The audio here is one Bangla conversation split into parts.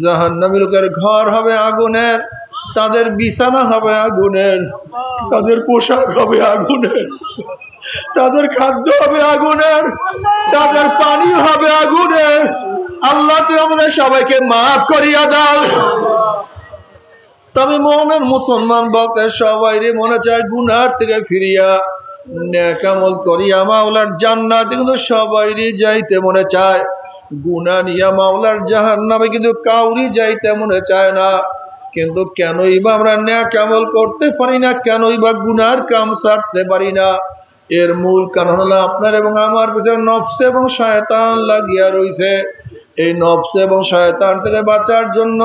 জাহান্নামী লোকের ঘর হবে আগুনের, তাদের বিছানা হবে আগুনের, তাদের পোশাক হবে আগুনের, তাদের খাদ্য হবে আগুনের, তাদের পানি হবে আগুনের। আল্লাহ তুই আমাদের সবাইকে মাফ করিয়া দাও। তবে মুমিন মুসলমান বলতে সবাই মনে চায় গুনার থেকে ফিরিয়া নেক আমল করিয়া মাওলার জান্নাতে, কিন্তু সবাইরই যাইতে মনে চায়। গুনাহ নিয়া মাওলার জাহান্নামে কিন্তু কাউরি যাইতে মনে চায় না। কিন্তু কেনই বা আমরা নেক আমল করতে পারি না, কেনই বা গুনার কাম ছাড়তে পারি না? এর মূল কারণ হলো আপনার এবং আমার পিছনে নফস এবং শয়তান লাগিয়া রইছে। এই নফস এবং শয়তান থেকে বাঁচার জন্য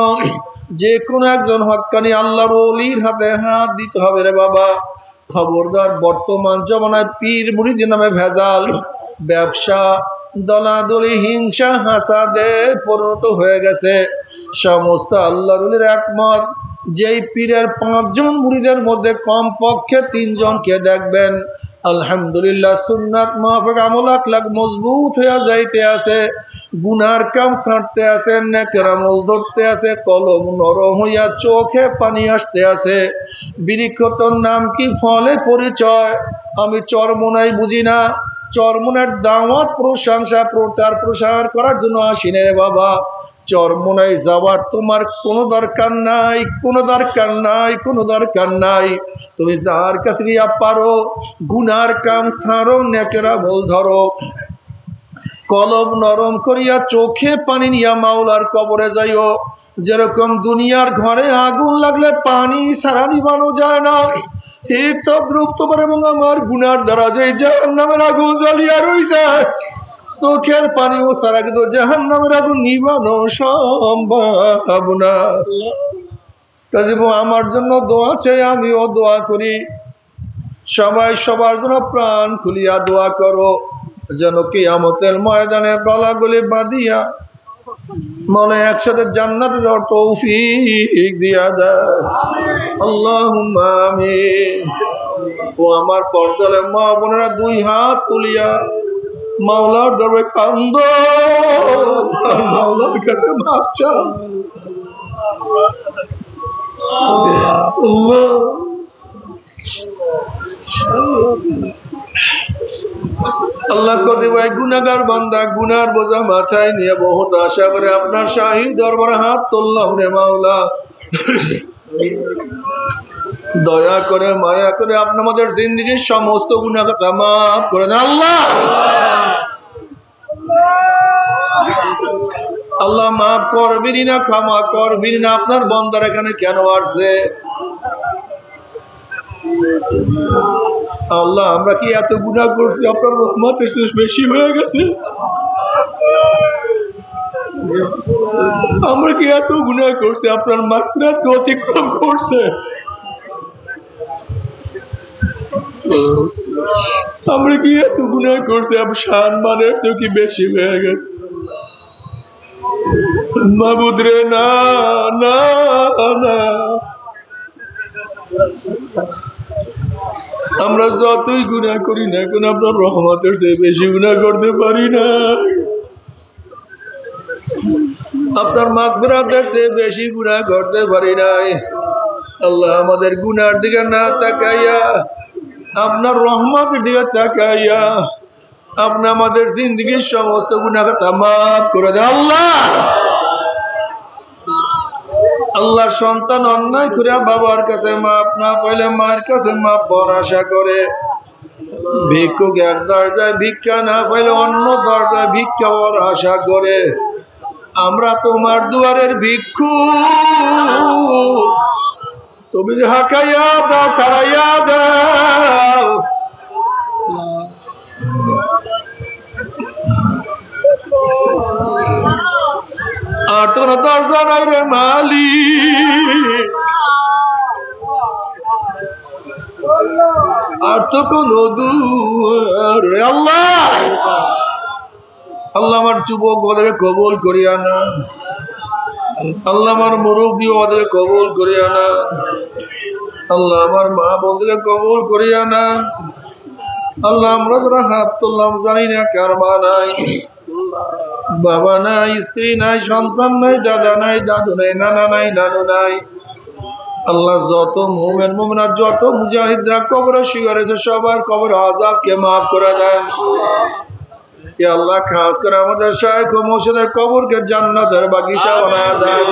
যে কোনো একজন হক্কানি আল্লাহর ওলির হাতে হাত দিতে হবে রে বাবা। খবরদার, বর্তমান জমানায় পীর মুরিদের নামে ভেজাল, ব্যবসা, দলাদলি, হিংসা, হাসাদে পরিণত হয়ে গেছে। সমস্ত আল্লাহর ওলির একমত, যেই পীরের 5 জন মুরিদের মধ্যে কমপক্ষে 3 জনকে দেখবেন আলহামদুলিল্লাহ সুন্নাত মাফিক আমল আখলাক মজবুত হয়ে যাইতে আছে, গুনার কাম ছাড়তে আছে, নেকের আমল ধরতে আছে, কলম নরম হইয়া চোখে পানি আসতে আছে। বৃক্ষতর নাম কি, ফলে পরিচয়। আমি চরমোনাই বুঝি না, চরমোনার দাওয়াত প্রশংসা প্রচার প্রসার করার জন্য আসিনে রে বাবা। চরমোনাই যাওয়ার তোমার কোনো দরকার নাই, কোনো দরকার নাই, কোনো দরকার নাই। তুমি যার কাছে গিয়া পারো গুনার কাম ছাড়ো, নেকের আমল ধরো, কলব নরম করিয়া চোখে পানি নিয়া মাওলার কবরে যাইও। যেরকম দুনিয়ার ঘরে আগুন লাগলে পানি ছাড়া নিবানো যায় না, ঠিক তদ্রূপ তোমার এবং আমার গুনার দ্বারা যে জাহান্নামের আগুন জ্বলিয়া রইছে, চোখের পানিও ছাড়া কিন্তু জাহান্নামের আগুন নিবানো সম্ভব না। তাই আমার জন্য দোয়া চাই, আমিও দোয়া করি। সবাই সবার জন্য প্রাণ খুলিয়া দোয়া করো, যেন কিয়ামতের ময়দানে গলাগলি বাঁধিয়া মনে একসাথে জান্নাতে যাওয়ার তৌফিক দিয়া দেয়। আল্লাহুম্মা আমিন। ও আমার পর্দালে মা বোনেরা 2 হাত তুলিয়া মাওলার দরবারে কান্দো, মাওলার কাছে মাপ চাও। আল্লাহ কতিপয় গুনাহগার বান্দা গুনার বোঝা মাথায় নিয়ে বহুত আশা করে আপনার শাহী দরবারে হাত তুললাম রে মাওলা। দয়া করে মায়া করে আপনি আমাদের জিন্দেগীর সমস্ত গুনাহ খাতা মাফ করে দেন আল্লাহ। আল্লাহ মাফ করবেন না, ক্ষমা করবেন না। আপনার বান্দার এখানে কেন আসছে আল্লাহ? আমরা কি এত গুনাহ করছি আপনার রহমতের শেষ বেশি হয়ে গেছে? আমরা কি এত গুনাহ করছি আপনার মাগফিরাতকে অতিক্রম করছে? আমরা কি এত গুনাহ করছি আপনার সম্মানের চেয়ে কি বেশি হয়ে গেছে? মাবুদ রে, না না না, আমরা যতই গুনাহ করি না কেন আপনার রহমতের চেয়ে বেশি গুনাহ করতে পারি না, আপনার মাগফিরাতের চেয়ে বেশি গুনাহ করতে পারি নাই। আল্লাহ আমাদের গুনার দিকে না তাকাইয়া আপনার রহমতের দিকে তাকাইয়া আপনি আমাদের জিন্দেগীর সমস্ত গুনাহ খাতা মাফ করে দেন আল্লাহ। আল্লাহ সন্তান অন্যায় করে বাবার কাছে মাপ না পাইলে মায়ের কাছে মাপ বড় আশা করে, ভিক্ষুক এক দরজায় ভিক্ষা না পাইলে অন্য দরজায় ভিক্ষা বড় আশা করে। আমরা তোমার দুয়ারের ভিক্ষুক, তুমি হাকাইয়া দাও, তারাইয়া দাও। আর তো কোনো দরজা নাই রে মালিক, আর তো কোনো দুয়ার রে আল্লাহ। আল্লাহ আমার যুবক ওদেরকে কবুল করিয়া না, আল্লাহ আমার মুরব্বী ওদের কবুল করিয়া না, আল্লাহ আমার মা বোনদেরকে কবুল করিয়া না। আল্লাহ আমরা যারা হাত তুললাম জানি না কার মা নাই, বাবা নাই, স্ত্রী নাই, সন্তান নাই, দাদা নাই, দাদু নাই, নানা নাই, নানু নাই। আল্লাহ যত মুমিন মুমিনাত, যত মুজাহিদরা কবরে শুয়ে রয়েছে সবার কবর আযাবকে মাফ করে দেন। ইয়া আল্লাহ, খাস করে আমাদের শাইখ ও মুর্শিদের কবরকে জান্নাতের বাগিচা বানায় দেন।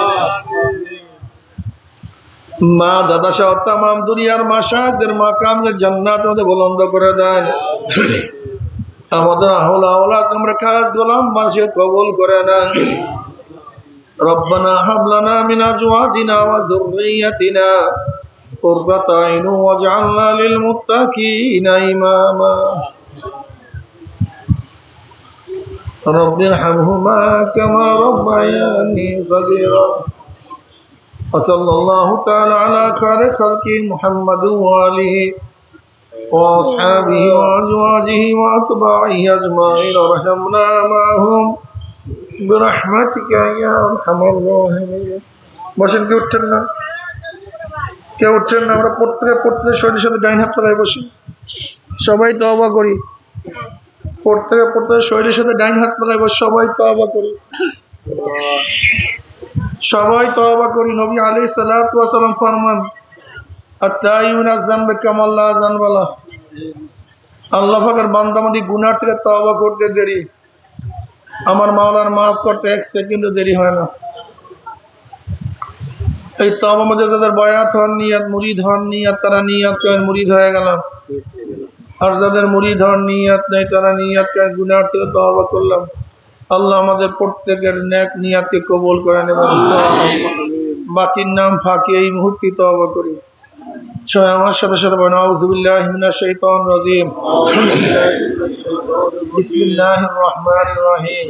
মা দাদা সহ তামাম দুনিয়ার মাশায়েখদের মাকামকে জান্নাতের মধ্যে বুলন্দ করে দেন। আমাদের আহলা আওলাদ আমরা খাস গোলাম বানিয়ে কবুল করে নেন। রব্বানা হাব লানা মিন আজওয়াজিনা ওয়া যুররিয়্যাতিনা কুররাতা আইন ওয়াজআলনা লিল মুত্তাকিনা ইমামা। রব্বিরহামহুমা কামা রাব্বায়ানি সগীরা। সাল্লাল্লাহু তাআলা আলা খায়রি খালকি মুহাম্মাদ ওয়া আলিহি ওয়া আসহাবিহি ওয়া আজওয়াজিহি ওয়া আতবাইহি আজমাইন। ওয়ারহামনা মা'হুম বিরহমাতিকা ইয়া আরহামার রাহিমিন। বসেন, কেউ উঠছেন না, কেউ উঠছেন না। আমরা প্রত্যেকে শরীরের সাথে ডাইন হাত লাগাই বসি, সবাই তওবা করি। প্রত্যেকে শরীরের সাথে ডাইন হাত লাগাই বসি, সবাই তওবা করি, সবাই তওবা করি। নবী আলাইহিস সালাতু ওয়াস সালাম ফরমান, আত-তাইয়ুনা যানবে কামা লা যানবা লাহ। আল্লাহ পাকের বান্দা যদি গুনাহ থেকে তওবা করতে দেরি, আমার মাওলার মাফ করতে এক সেকেন্ডও দেরি হয় না। এই তওবার মধ্যে যাদের বয়াত হন, নিয়ত মুরিদ হন, নিয়ত তারা নিয়ত করেন মুরিদ হয়ে গেলাম। আর যাদের মুরিদ হন, নিয়ত নেই, তারা নিয়ত করেন গুনাহ থেকে তওবা করলাম। আল্লাহ আমাদের প্রত্যেকের নেক নিয়তকে কবুল করে নেবেন। বাকির নাম ফাঁকি এই মুহূর্তে তওবা করি। সবাই আমার সাথে সাথে বলেন, আউযু বিল্লাহি মিনাশ শাইতানির রাজীম, বিসমিল্লাহির রহমানির রহিম।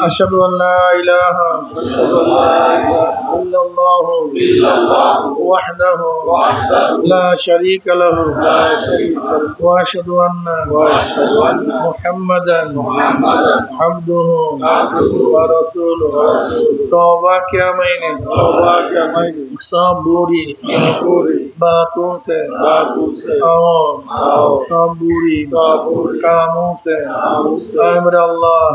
আশহাদু আল্লা ইলাহা ইল্লাল্লাহু ওয়াহদাহু লা শারীকা লাহু ওয়া আশহাদু আন্না মুহাম্মাদান আবদুহু ওয়া রাসূলুহু। तौबा क्या मैंने सब बुरी बातों से और सब बुरी कामों से मेरे अल्लाह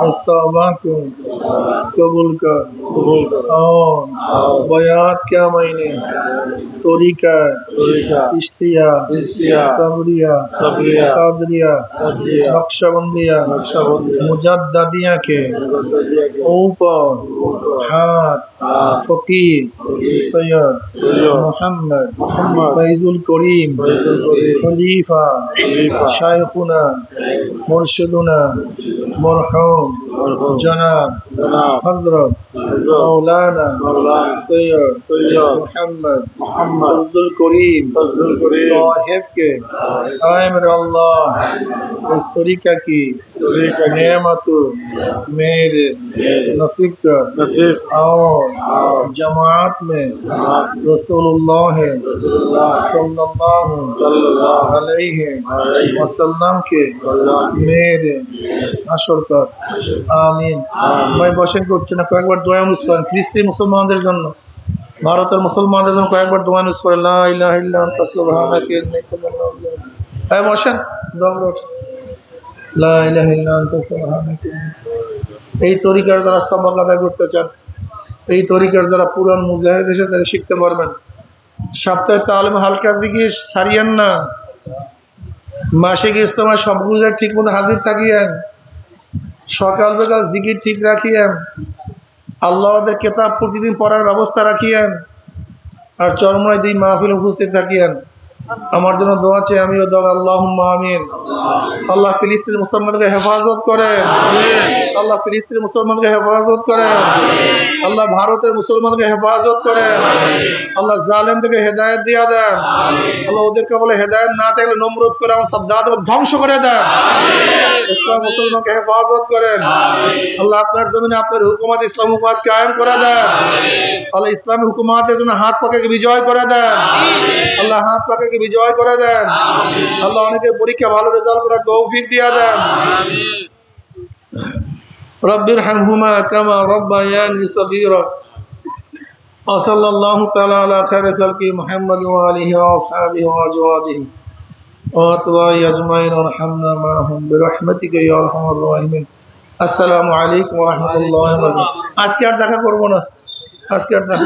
इस तौबा को कबूल कर। और बयात क्या मैंने तरीका चिश्तिया सबरिया कादरिया नक्शबंदिया मुजद्दिया के ऊपर हाथ फकीर सैयद मोहम्मद फैजुल करीम खलीफा शायखुना मुर्शिदुना मरहूम जनाब हजरत मौलाना सैयद मोहम्मद फैजुल करीम साहिब के आए मेरे अल्लाह इस तरीका की नेमत मेरे नसीब कर। और जमात में रसूलुल्लाह सल्लल्लाहु अलैहि वसल्लम के मेरे हशर कर। आमीन। मैं বসেন করছি না, কয়েকবার দোয়া অনুস করেন ফিলিস্তিনি মুসলমানদের জন্য, ভারতের মুসলমানদের জন্য কয়েকবার দোয়া অনুস করেন। লা ইলাহা ইল্লা আনতা সুবহানাকা ইন্নী কুনতু মিনাজ জালিমিন। এই বসেন, দোয়া করুন। লা ইলাহা ইল্লা আনতা সুবহানাকা। এই তরিকার যারা সবক আদায় করতে চান, এই তরিকার যারা পুরান মুজাহিদ এসে তারা শিখতে পারবেন। সপ্তাহে তালিম হালকা জিকির ছাড়িয়েন না। মাসিক ইজতেমায় সব বুঝায় ঠিক মতো হাজির থাকিয়েন। সকাল বেলা জিকির ঠিক রাখিয়েন। আল্লাহদের কিতাব প্রতিদিন পড়ার ব্যবস্থা রাখিয়েন। আর চরমনায় 2 মাহফিল উপস্থিত থাকিয়েন। আমার জন্য দোয়া চাই, আমিও দোয়া। আল্লাহুম্মা আমিন। আল্লাহ ফিলিস্তিনি মুসলমানদেরকে হেফাজত করেন। আল্লাহ ফিলিস্তিনি মুসলমানদেরকে হেফাজত করেন। আল্লাহ ভারতের মুসলমানদেরকে হেফাজত করেন। আল্লাহ জালেমদেরকে হেদায়েত দিয়ে দেন। আল্লাহ ওদেরকে বলে হেদায়েত না থাকলে নমরুদ করে আমার সাদ্দাত ধ্বংস করে দেন। ইসলাম মুসলমানকে হেফাজত করেন। আল্লাহ আপনার জমিনে আপনার হুকুমত ইসলাম হুকুমত কায়েম করে দেন। আল্লাহ ইসলামী হুকুমতের জন্য হাত পাকে বিজয় করে দেন। আল্লাহ হাত পাকে বিজয় করে দেন। আল্লাহ অনেকে পরীক্ষা ভালো রেজাল্ট করার তৌফিক দিয়ে দেন। রব্বিরহামহুমা কামা রাব্বায়ানি সগীরা। ওয়া সাল্লাল্লাহু তাআলা আলা খায়রি খালকি মুহাম্মাদ ওয়া আলিহি ওয়া আসহাবিহি ওয়া আজওয়াজিহি وأتباعي أجمعين وارحمنا معهم برحمتك يا أرحم الراحمين السلام عليكم ورحمة الله وبركاته আজকে আর দেখা করব না আজকে আর দেখা